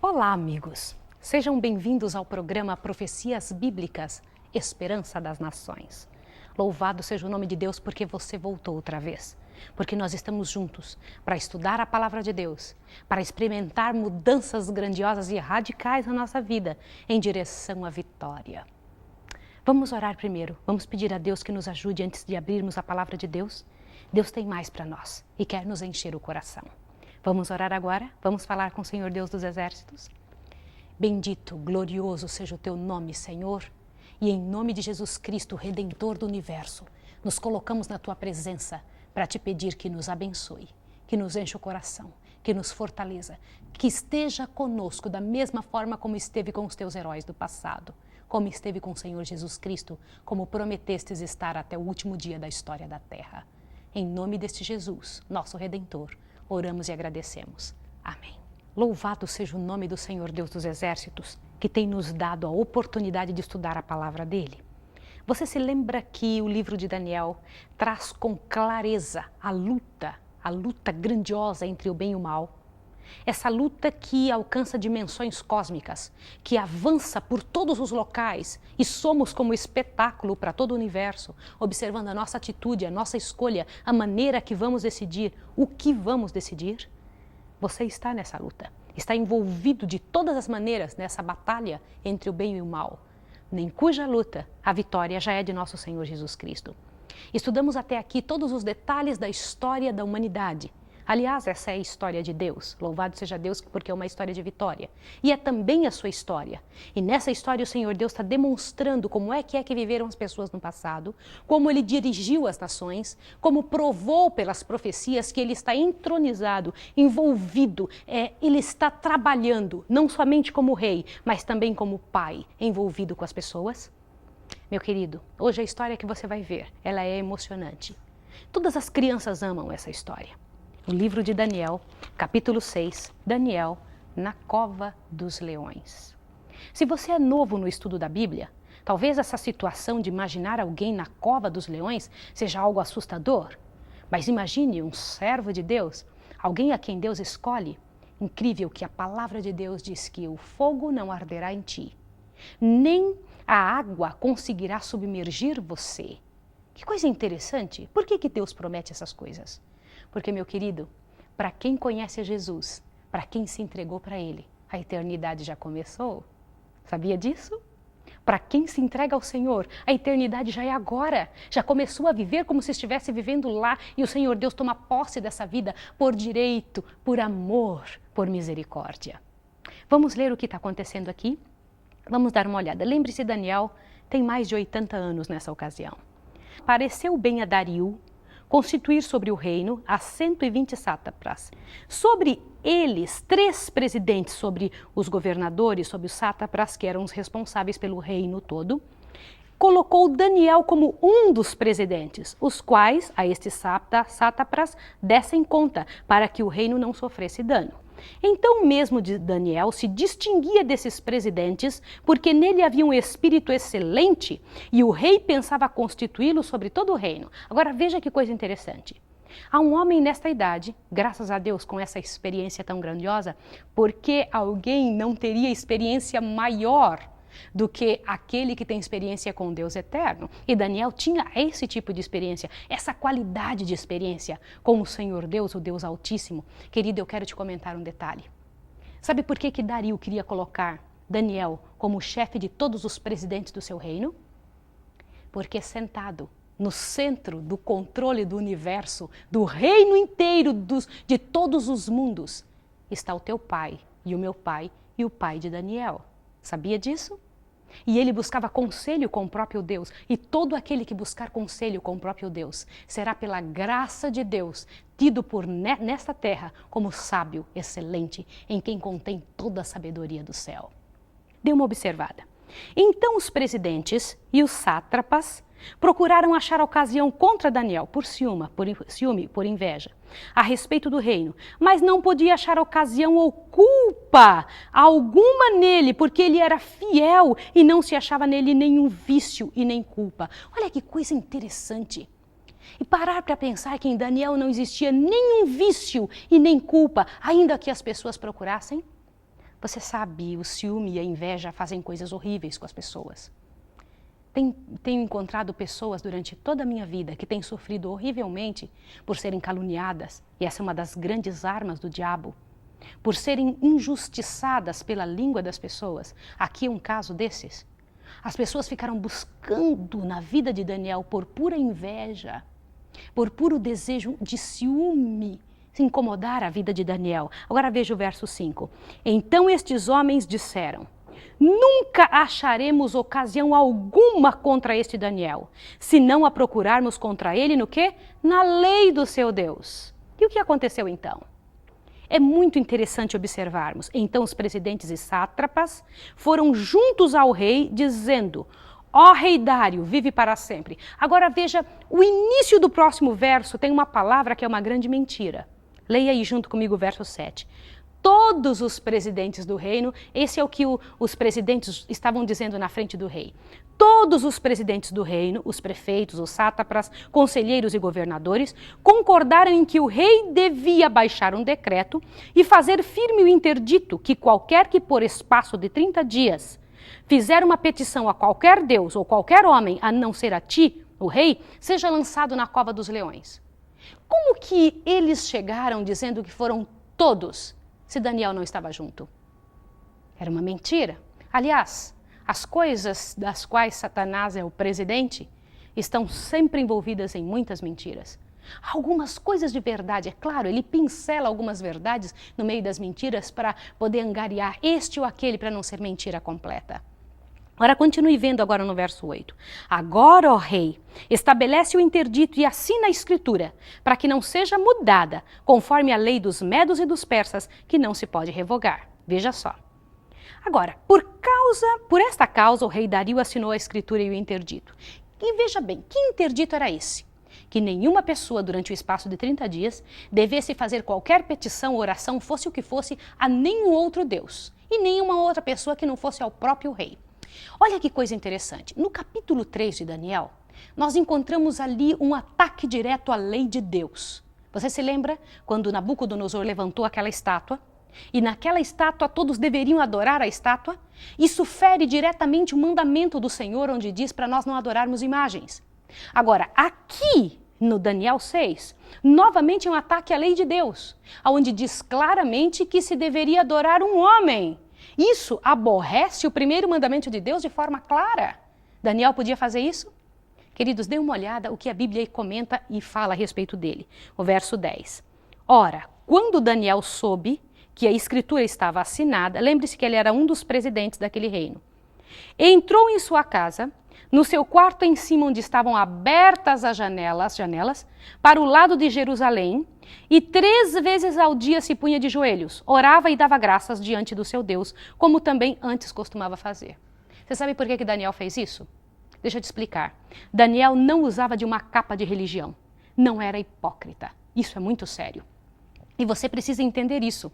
Olá, amigos! Sejam bem-vindos ao programa Profecias Bíblicas, Esperança das Nações. Louvado seja o nome de Deus porque você voltou outra vez. Porque nós estamos juntos para estudar a Palavra de Deus, para experimentar mudanças grandiosas e radicais na nossa vida em direção à vitória. Vamos orar primeiro, vamos pedir a Deus que nos ajude antes de abrirmos a Palavra de Deus. Deus tem mais para nós e quer nos encher o coração. Vamos orar agora? Vamos falar com o Senhor Deus dos Exércitos? Bendito, glorioso seja o teu nome, Senhor, e em nome de Jesus Cristo, Redentor do Universo, nos colocamos na tua presença para te pedir que nos abençoe, que nos enche o coração, que nos fortaleça, que esteja conosco da mesma forma como esteve com os teus heróis do passado, como esteve com o Senhor Jesus Cristo, como prometestes estar até o último dia da história da terra. Em nome deste Jesus, nosso Redentor, oramos e agradecemos. Amém. Louvado seja o nome do Senhor Deus dos Exércitos, que tem nos dado a oportunidade de estudar a palavra dele. Você se lembra que o livro de Daniel traz com clareza a luta grandiosa entre o bem e o mal? Essa luta que alcança dimensões cósmicas, que avança por todos os locais e somos como espetáculo para todo o universo, observando a nossa atitude, a nossa escolha, a maneira que vamos decidir, o que vamos decidir. Você está nessa luta, está envolvido de todas as maneiras nessa batalha entre o bem e o mal, em cuja luta a vitória já é de nosso Senhor Jesus Cristo. Estudamos até aqui todos os detalhes da história da humanidade. Aliás, essa é a história de Deus. Louvado seja Deus, porque é uma história de vitória. E é também a sua história. E nessa história o Senhor Deus está demonstrando como é que viveram as pessoas no passado, como Ele dirigiu as nações, como provou pelas profecias que Ele está entronizado, envolvido, Ele está trabalhando, não somente como rei, mas também como pai, envolvido com as pessoas. Meu querido, hoje a história que você vai ver, ela é emocionante. Todas as crianças amam essa história. O livro de Daniel, capítulo 6, Daniel na cova dos leões. Se você é novo no estudo da Bíblia, talvez essa situação de imaginar alguém na cova dos leões seja algo assustador. Mas imagine um servo de Deus, alguém a quem Deus escolhe. Incrível que a palavra de Deus diz que o fogo não arderá em ti, nem a água conseguirá submergir você. Que coisa interessante! Por que Deus promete essas coisas? Porque, meu querido, para quem conhece Jesus, para quem se entregou para Ele, a eternidade já começou. Sabia disso? Para quem se entrega ao Senhor, a eternidade já é agora. Já começou a viver como se estivesse vivendo lá e o Senhor Deus toma posse dessa vida por direito, por amor, por misericórdia. Vamos ler o que está acontecendo aqui? Vamos dar uma olhada. Lembre-se, Daniel tem mais de 80 anos nessa ocasião. Pareceu bem a Dario constituir sobre o reino a 120 sátrapas. Sobre eles, 3 presidentes sobre os governadores, sobre os sátrapas, que eram os responsáveis pelo reino todo, colocou Daniel como um dos presidentes, os quais a estes sátrapas dessem conta, para que o reino não sofresse dano. Então mesmo Daniel se distinguia desses presidentes, porque nele havia um espírito excelente e o rei pensava constituí-lo sobre todo o reino. Agora veja que coisa interessante. Há um homem nesta idade, graças a Deus com essa experiência tão grandiosa, porque alguém não teria experiência maior do que aquele que tem experiência com Deus eterno. E Daniel tinha esse tipo de experiência, essa qualidade de experiência com o Senhor Deus, o Deus Altíssimo. Querido, eu quero te comentar um detalhe. Sabe por que Dario queria colocar Daniel como chefe de todos os presidentes do seu reino? Porque sentado no centro do controle do universo, do reino inteiro, de todos os mundos, está o teu pai e o meu pai e o pai de Daniel. Sabia disso? E ele buscava conselho com o próprio Deus. E todo aquele que buscar conselho com o próprio Deus será pela graça de Deus tido nesta terra como sábio, excelente, em quem contém toda a sabedoria do céu. Dê uma observada. Então os presidentes e os sátrapas procuraram achar ocasião contra Daniel por ciúme, por inveja, a respeito do reino, mas não podia achar ocasião ou culpa alguma nele, porque ele era fiel e não se achava nele nenhum vício e nem culpa. Olha que coisa interessante. E parar para pensar que em Daniel não existia nenhum vício e nem culpa, ainda que as pessoas procurassem. Você sabe, o ciúme e a inveja fazem coisas horríveis com as pessoas. Tenho encontrado pessoas durante toda a minha vida que têm sofrido horrivelmente por serem caluniadas, e essa é uma das grandes armas do diabo, por serem injustiçadas pela língua das pessoas. Aqui é um caso desses. As pessoas ficaram buscando na vida de Daniel por pura inveja, por puro desejo de ciúme, se incomodar a vida de Daniel. Agora veja o verso 5. Então estes homens disseram: nunca acharemos ocasião alguma contra este Daniel, se não a procurarmos contra ele no quê? Na lei do seu Deus. E o que aconteceu então? É muito interessante observarmos. Então os presidentes e sátrapas foram juntos ao rei, dizendo: ó rei Dário, vive para sempre. Agora veja, o início do próximo verso tem uma palavra que é uma grande mentira. Leia aí junto comigo o verso 7. Todos os presidentes do reino, esse é o que os presidentes estavam dizendo na frente do rei. Todos os presidentes do reino, os prefeitos, os sátrapas, conselheiros e governadores, concordaram em que o rei devia baixar um decreto e fazer firme o interdito que qualquer que por espaço de 30 dias fizer uma petição a qualquer deus ou qualquer homem, a não ser a ti, o rei, seja lançado na cova dos leões. Como que eles chegaram dizendo que foram todos, se Daniel não estava junto? Era uma mentira. Aliás, as coisas das quais Satanás é o presidente estão sempre envolvidas em muitas mentiras. Algumas coisas de verdade, é claro, ele pincela algumas verdades no meio das mentiras para poder angariar este ou aquele para não ser mentira completa. Ora, continue vendo agora no verso 8. Agora, ó rei, estabelece o interdito e assina a escritura, para que não seja mudada, conforme a lei dos medos e dos persas, que não se pode revogar. Veja só. Agora, por esta causa, o rei Dario assinou a escritura e o interdito. E veja bem, que interdito era esse? Que nenhuma pessoa, durante o espaço de 30 dias, devesse fazer qualquer petição ou oração, fosse o que fosse, a nenhum outro Deus, e nenhuma outra pessoa que não fosse ao próprio rei. Olha que coisa interessante. No capítulo 3 de Daniel, nós encontramos ali um ataque direto à lei de Deus. Você se lembra quando Nabucodonosor levantou aquela estátua? E naquela estátua todos deveriam adorar a estátua? Isso fere diretamente o mandamento do Senhor, onde diz para nós não adorarmos imagens. Agora, aqui no Daniel 6, novamente é um ataque à lei de Deus, onde diz claramente que se deveria adorar um homem. Isso aborrece o primeiro mandamento de Deus de forma clara. Daniel podia fazer isso? Queridos, dê uma olhada o que a Bíblia comenta e fala a respeito dele. O verso 10. Ora, quando Daniel soube que a escritura estava assinada, lembre-se que ele era um dos presidentes daquele reino, entrou em sua casa, no seu quarto em cima onde estavam abertas as janelas, para o lado de Jerusalém, e 3 vezes ao dia se punha de joelhos, orava e dava graças diante do seu Deus, como também antes costumava fazer. Você sabe por que Daniel fez isso? Deixa eu te explicar. Daniel não usava de uma capa de religião, não era hipócrita. Isso é muito sério. E você precisa entender isso.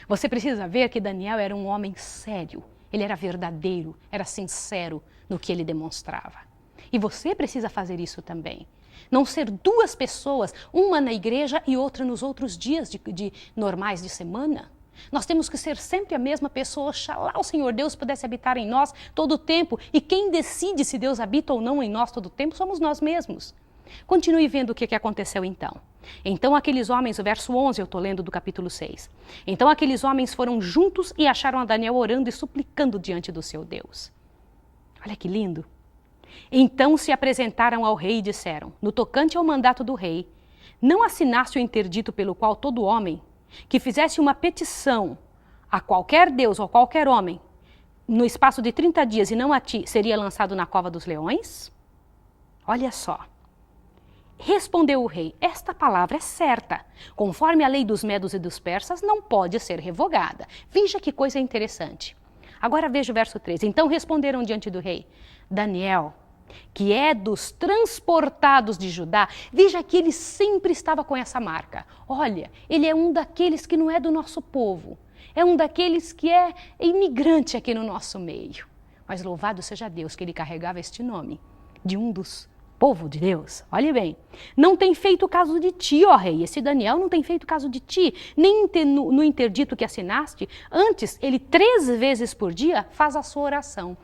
Você precisa ver que Daniel era um homem sério, ele era verdadeiro, era sincero no que ele demonstrava. E você precisa fazer isso também. Não ser 2 pessoas, uma na igreja e outra nos outros dias normais de semana. Nós temos que ser sempre a mesma pessoa. Oxalá o Senhor Deus pudesse habitar em nós todo o tempo. E quem decide se Deus habita ou não em nós todo o tempo somos nós mesmos. Continue vendo o que aconteceu então. Então aqueles homens, o verso 11 eu estou lendo do capítulo 6. Então aqueles homens foram juntos e acharam a Daniel orando e suplicando diante do seu Deus. Olha que lindo. Então se apresentaram ao rei e disseram: no tocante ao mandato do rei, não assinaste o interdito pelo qual todo homem que fizesse uma petição a qualquer deus ou qualquer homem no espaço de 30 dias e não a ti, seria lançado na cova dos leões? Olha só. Respondeu o rei: esta palavra é certa. Conforme a lei dos medos e dos persas, não pode ser revogada. Veja que coisa interessante. Agora veja o verso 13. Então responderam diante do rei: Daniel, que é dos transportados de Judá, veja que ele sempre estava com essa marca. Olha, ele é um daqueles que não é do nosso povo. É um daqueles que é imigrante aqui no nosso meio. Mas louvado seja Deus que ele carregava este nome de um dos Povo de Deus, olhe bem, não tem feito caso de ti, ó rei. Esse Daniel não tem feito caso de ti, nem no interdito que assinaste. Antes, ele 3 vezes por dia faz a sua oração.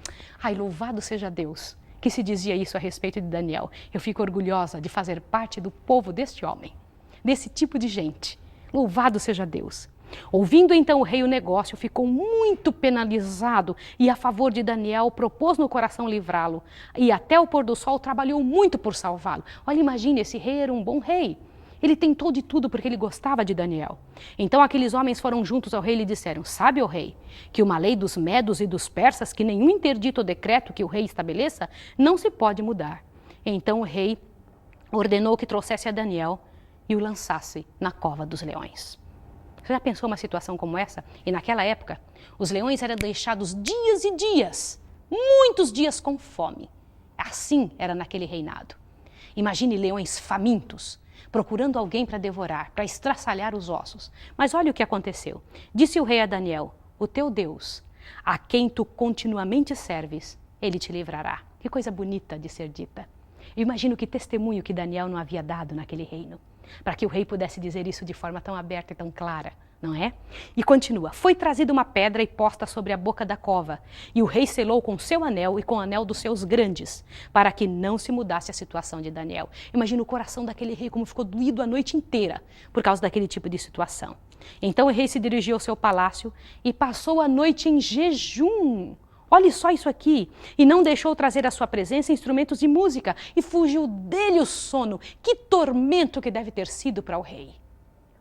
Ai, louvado seja Deus, que se dizia isso a respeito de Daniel. Eu fico orgulhosa de fazer parte do povo deste homem, desse tipo de gente. Louvado seja Deus. Ouvindo então o rei o negócio, ficou muito penalizado e a favor de Daniel propôs no coração livrá-lo. E até o pôr do sol trabalhou muito por salvá-lo. Olha, imagine, esse rei era um bom rei. Ele tentou de tudo porque ele gostava de Daniel. Então aqueles homens foram juntos ao rei e lhe disseram: sabe, ó rei, que uma lei dos medos e dos persas, que nenhum interdito ou decreto que o rei estabeleça, não se pode mudar. Então o rei ordenou que trouxesse a Daniel e o lançasse na cova dos leões. Você já pensou uma situação como essa? E naquela época, os leões eram deixados dias e dias, muitos dias com fome. Assim era naquele reinado. Imagine leões famintos, procurando alguém para devorar, para estraçalhar os ossos. Mas olha o que aconteceu. Disse o rei a Daniel: o teu Deus, a quem tu continuamente serves, ele te livrará. Que coisa bonita de ser dita. Eu imagino que testemunho que Daniel não havia dado naquele reino, para que o rei pudesse dizer isso de forma tão aberta e tão clara, não é? E continua: foi trazida uma pedra e posta sobre a boca da cova, e o rei selou com seu anel e com o anel dos seus grandes, para que não se mudasse a situação de Daniel. Imagina o coração daquele rei como ficou doído a noite inteira por causa daquele tipo de situação. Então o rei se dirigiu ao seu palácio e passou a noite em jejum. Olhe só isso aqui. E não deixou trazer à sua presença instrumentos de música, e fugiu dele o sono. Que tormento que deve ter sido para o rei.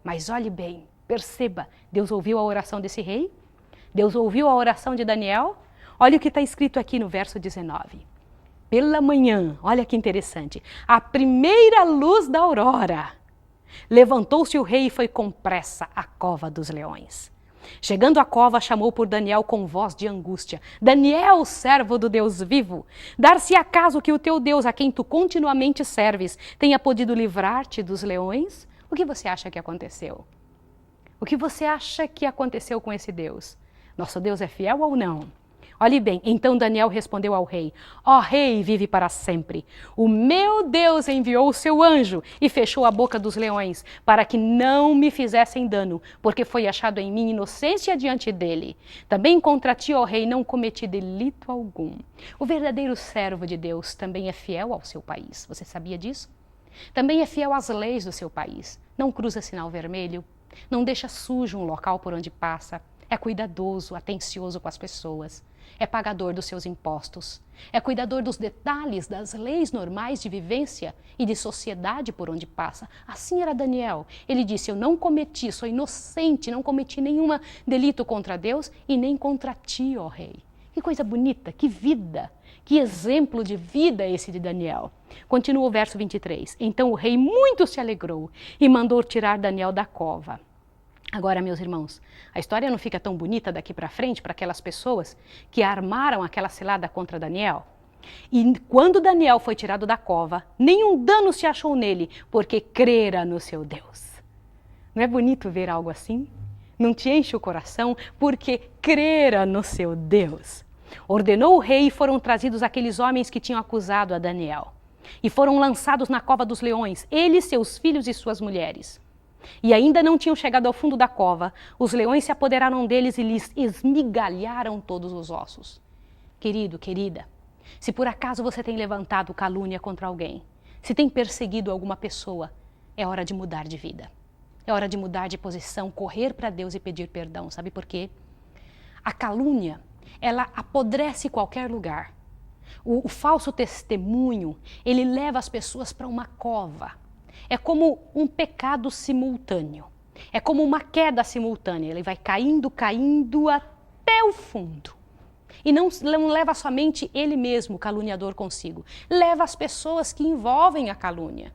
Mas olhe bem, perceba, Deus ouviu a oração desse rei? Deus ouviu a oração de Daniel? Olha o que está escrito aqui no verso 19. Pela manhã, olha que interessante, a primeira luz da aurora, levantou-se o rei e foi com pressa à cova dos leões. Chegando à cova, chamou por Daniel com voz de angústia: Daniel, servo do Deus vivo, dar-se acaso que o teu Deus, a quem tu continuamente serves, tenha podido livrar-te dos leões? O que você acha que aconteceu? O que você acha que aconteceu com esse Deus? Nosso Deus é fiel ou não? Olhe bem, então Daniel respondeu ao rei: ó rei, vive para sempre. O meu Deus enviou o seu anjo e fechou a boca dos leões, para que não me fizessem dano, porque foi achado em mim inocência diante dele. Também contra ti, ó rei, não cometi delito algum. O verdadeiro servo de Deus também é fiel ao seu país. Você sabia disso? Também é fiel às leis do seu país. Não cruza sinal vermelho, não deixa sujo um local por onde passa. É cuidadoso, atencioso com as pessoas. É pagador dos seus impostos. É cuidador dos detalhes das leis normais de vivência e de sociedade por onde passa. Assim era Daniel. Ele disse: eu não cometi, sou inocente, não cometi nenhum delito contra Deus e nem contra ti, ó rei. Que coisa bonita, que vida, que exemplo de vida esse de Daniel. Continua o verso 23. Então o rei muito se alegrou e mandou tirar Daniel da cova. Agora, meus irmãos, a história não fica tão bonita daqui para frente para aquelas pessoas que armaram aquela cilada contra Daniel. E quando Daniel foi tirado da cova, nenhum dano se achou nele, porque crera no seu Deus. Não é bonito ver algo assim? Não te enche o coração, porque crera no seu Deus. Ordenou o rei e foram trazidos aqueles homens que tinham acusado a Daniel. E foram lançados na cova dos leões, ele, seus filhos e suas mulheres. E ainda não tinham chegado ao fundo da cova, os leões se apoderaram deles e lhes esmigalharam todos os ossos. Querido, querida, se por acaso você tem levantado calúnia contra alguém, se tem perseguido alguma pessoa, é hora de mudar de vida. É hora de mudar de posição, correr para Deus e pedir perdão. Sabe por quê? A calúnia, ela apodrece qualquer lugar. O falso testemunho, ele leva as pessoas para uma cova. É como um pecado simultâneo. É como uma queda simultânea. Ele vai caindo, caindo até o fundo. E não leva somente ele mesmo, o caluniador, consigo. Leva as pessoas que envolvem a calúnia.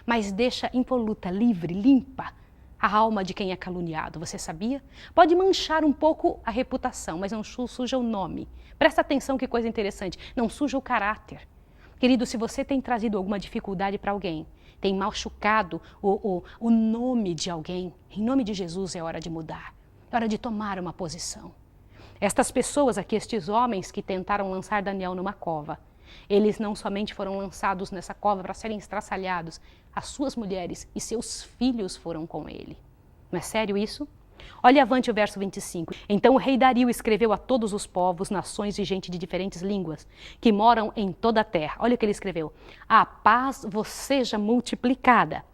Mas deixa impoluta, livre, limpa a alma de quem é caluniado. Você sabia? Pode manchar um pouco a reputação, mas não suja o nome. Presta atenção, que coisa interessante. Não suja o caráter. Querido, se você tem trazido alguma dificuldade para alguém, tem machucado o nome de alguém, em nome de Jesus é hora de mudar, é hora de tomar uma posição. Estas pessoas aqui, estes homens que tentaram lançar Daniel numa cova, Eles não somente foram lançados nessa cova para serem estraçalhados, as suas mulheres e seus filhos foram com ele. Não é sério isso? Olha avante o verso 25. Então o rei Dario escreveu a todos os povos, nações e gente de diferentes línguas, que moram em toda a terra. Olha o que ele escreveu. A paz vos seja multiplicada.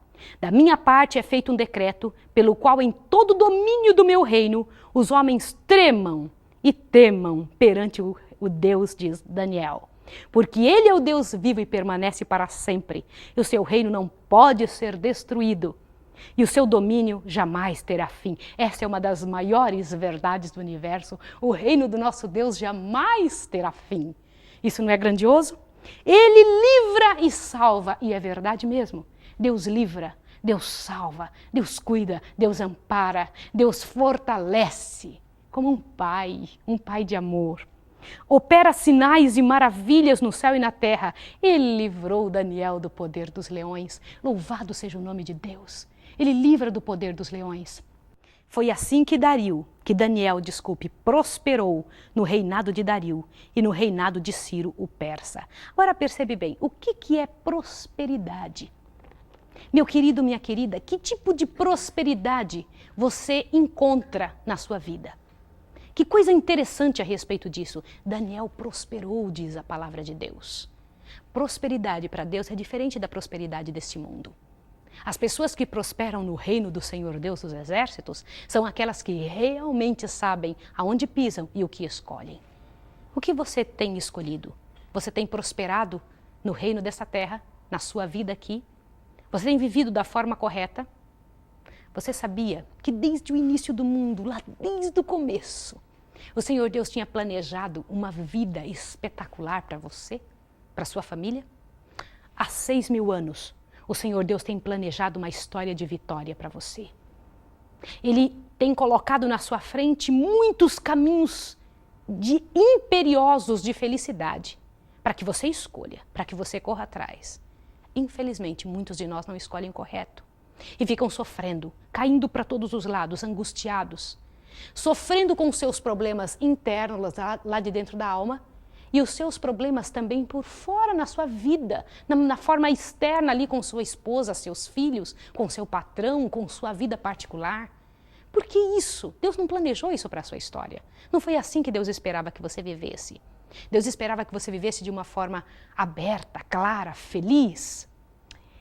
Da minha parte é feito um decreto, pelo qual em todo o domínio do meu reino, os homens tremam e temam perante o Deus, diz Daniel. Porque ele é o Deus vivo e permanece para sempre, e o seu reino não pode ser destruído. E o seu domínio jamais terá fim. Essa é uma das maiores verdades do universo. O reino do nosso Deus jamais terá fim. Isso não é grandioso? Ele livra e salva, e é verdade mesmo. Deus livra, Deus salva, Deus cuida, Deus ampara, Deus fortalece, como um pai de amor. Opera sinais e maravilhas no céu e na terra. Ele livrou Daniel do poder dos leões. Louvado seja o nome de Deus. Ele livra do poder dos leões. Foi assim que Daniel, prosperou no reinado de Dario e no reinado de Ciro, o persa. Agora percebe bem, o que é prosperidade? Meu querido, minha querida, que tipo de prosperidade você encontra na sua vida? Que coisa interessante a respeito disso. Daniel prosperou, diz a palavra de Deus. Prosperidade para Deus é diferente da prosperidade deste mundo. As pessoas que prosperam no reino do Senhor Deus dos Exércitos são aquelas que realmente sabem aonde pisam e o que escolhem. O que você tem escolhido? Você tem prosperado no reino dessa terra, na sua vida aqui? Você tem vivido da forma correta? Você sabia que desde o início do mundo, lá desde o começo, o Senhor Deus tinha planejado uma vida espetacular para você, para sua família? Há 6.000 anos, o Senhor Deus tem planejado uma história de vitória para você. Ele tem colocado na sua frente muitos caminhos imperiosos de felicidade para que você escolha, para que você corra atrás. Infelizmente, muitos de nós não escolhem correto e ficam sofrendo, caindo para todos os lados, angustiados, sofrendo com os seus problemas internos lá de dentro da alma e os seus problemas também por fora na sua vida, na forma externa ali com sua esposa, seus filhos, com seu patrão, com sua vida particular. Por que isso? Deus não planejou isso para a sua história. Não foi assim que Deus esperava que você vivesse. Deus esperava que você vivesse de uma forma aberta, clara, feliz.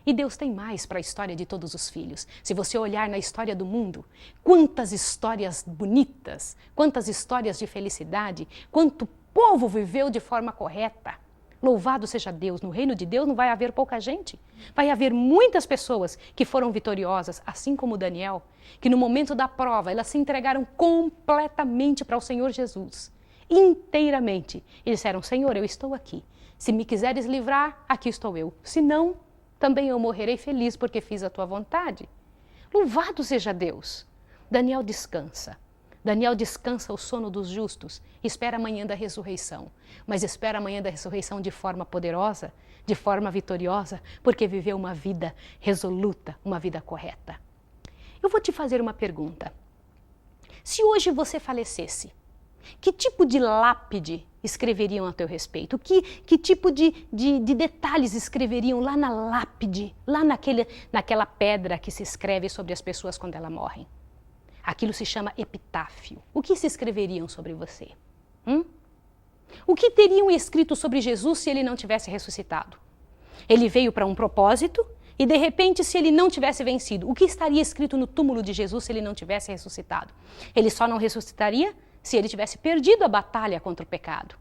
E Deus tem mais para a história de todos os filhos. Se você olhar na história do mundo, quantas histórias bonitas, quantas histórias de felicidade, quanto povo viveu de forma correta. Louvado seja Deus, no reino de Deus não vai haver pouca gente. Vai haver muitas pessoas que foram vitoriosas, assim como Daniel, que no momento da prova elas se entregaram completamente para o Senhor Jesus. Inteiramente. E disseram, Senhor, eu estou aqui. Se me quiseres livrar, aqui estou eu. Se não, também eu morrerei feliz porque fiz a tua vontade. Louvado seja Deus. Daniel descansa. Daniel descansa o sono dos justos, espera amanhã da ressurreição, mas espera amanhã da ressurreição de forma poderosa, de forma vitoriosa, porque viveu uma vida resoluta, uma vida correta. Eu vou te fazer uma pergunta. Se hoje você falecesse, que tipo de lápide escreveriam a teu respeito? Que tipo de detalhes escreveriam lá na lápide, lá naquela pedra que se escreve sobre as pessoas quando elas morrem? Aquilo se chama epitáfio. O que se escreveriam sobre você? O que teriam escrito sobre Jesus se ele não tivesse ressuscitado? Ele veio para um propósito e, de repente, se ele não tivesse vencido, o que estaria escrito no túmulo de Jesus se ele não tivesse ressuscitado? Ele só não ressuscitaria se ele tivesse perdido a batalha contra o pecado.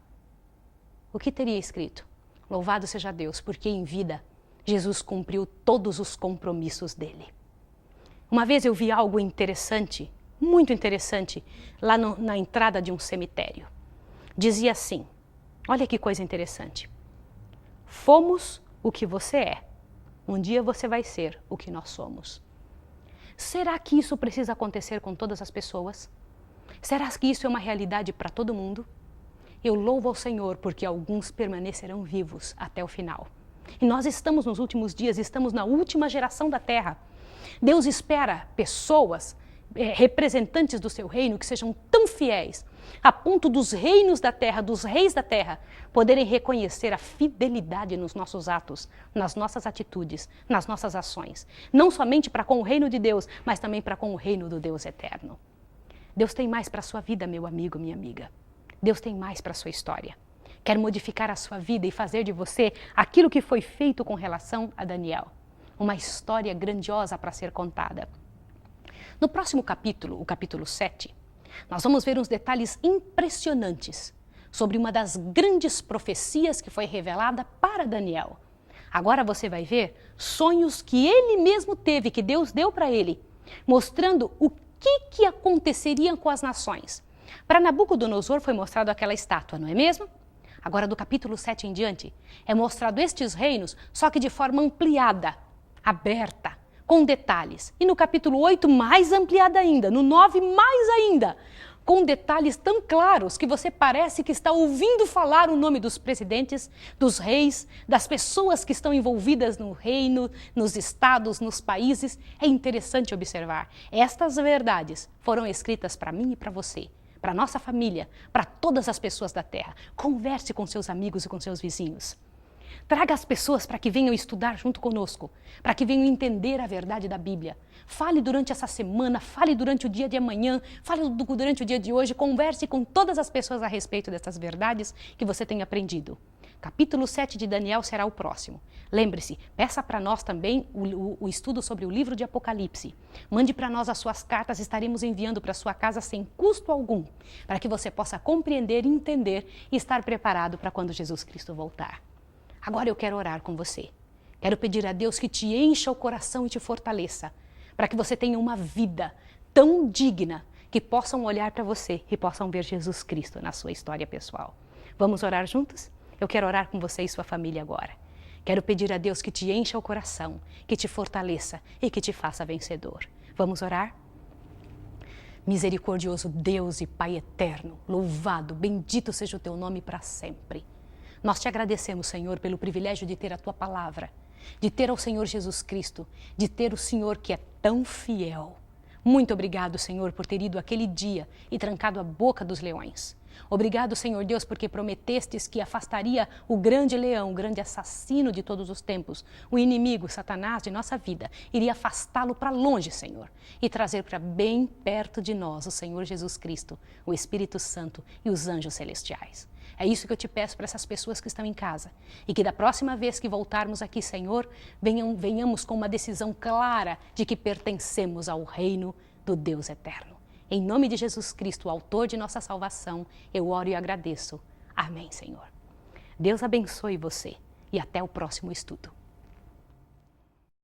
O que teria escrito? Louvado seja Deus, porque em vida Jesus cumpriu todos os compromissos dele. Uma vez eu vi algo interessante, muito interessante, lá na entrada de um cemitério. Dizia assim, olha que coisa interessante. Fomos o que você é. Um dia você vai ser o que nós somos. Será que isso precisa acontecer com todas as pessoas? Será que isso é uma realidade para todo mundo? Eu louvo ao Senhor porque alguns permanecerão vivos até o final. E nós estamos nos últimos dias, estamos na última geração da Terra. Deus espera pessoas representantes do seu reino que sejam tão fiéis, a ponto dos reinos da terra, dos reis da terra, poderem reconhecer a fidelidade nos nossos atos, nas nossas atitudes, nas nossas ações. Não somente para com o reino de Deus, mas também para com o reino do Deus eterno. Deus tem mais para a sua vida, meu amigo, minha amiga. Deus tem mais para a sua história. Quer modificar a sua vida e fazer de você aquilo que foi feito com relação a Daniel. Uma história grandiosa para ser contada. No próximo capítulo, o capítulo 7, nós vamos ver uns detalhes impressionantes sobre uma das grandes profecias que foi revelada para Daniel. Agora você vai ver sonhos que ele mesmo teve, que Deus deu para ele, mostrando o que aconteceria com as nações. Para Nabucodonosor foi mostrado aquela estátua, não é mesmo? Agora do capítulo 7 em diante, é mostrado estes reinos, só que de forma ampliada, aberta, com detalhes. E no capítulo 8, mais ampliada ainda. No 9, mais ainda. Com detalhes tão claros que você parece que está ouvindo falar o nome dos presidentes, dos reis, das pessoas que estão envolvidas no reino, nos estados, nos países. É interessante observar. Estas verdades foram escritas para mim e para você, para nossa família, para todas as pessoas da terra. Converse com seus amigos e com seus vizinhos. Traga as pessoas para que venham estudar junto conosco, para que venham entender a verdade da Bíblia. Fale durante essa semana, fale durante o dia de amanhã, fale durante o dia de hoje, converse com todas as pessoas a respeito dessas verdades que você tem aprendido. Capítulo 7 de Daniel será o próximo. Lembre-se, peça para nós também o estudo sobre o livro de Apocalipse. Mande para nós as suas cartas, estaremos enviando para sua casa sem custo algum, para que você possa compreender, entender e estar preparado para quando Jesus Cristo voltar. Agora eu quero orar com você. Quero pedir a Deus que te encha o coração e te fortaleça, para que você tenha uma vida tão digna que possam olhar para você e possam ver Jesus Cristo na sua história pessoal. Vamos orar juntos? Eu quero orar com você e sua família agora. Quero pedir a Deus que te encha o coração, que te fortaleça e que te faça vencedor. Vamos orar? Misericordioso Deus e Pai eterno, louvado, bendito seja o teu nome para sempre. Nós te agradecemos, Senhor, pelo privilégio de ter a Tua palavra, de ter ao Senhor Jesus Cristo, de ter o Senhor que é tão fiel. Muito obrigado, Senhor, por ter ido aquele dia e trancado a boca dos leões. Obrigado, Senhor Deus, porque prometestes que afastaria o grande leão, o grande assassino de todos os tempos, o inimigo, Satanás de nossa vida, iria afastá-lo para longe, Senhor, e trazer para bem perto de nós o Senhor Jesus Cristo, o Espírito Santo e os anjos celestiais. É isso que eu te peço para essas pessoas que estão em casa. E que da próxima vez que voltarmos aqui, Senhor, venhamos com uma decisão clara de que pertencemos ao reino do Deus eterno. Em nome de Jesus Cristo, o autor de nossa salvação, eu oro e agradeço. Amém, Senhor. Deus abençoe você e até o próximo estudo.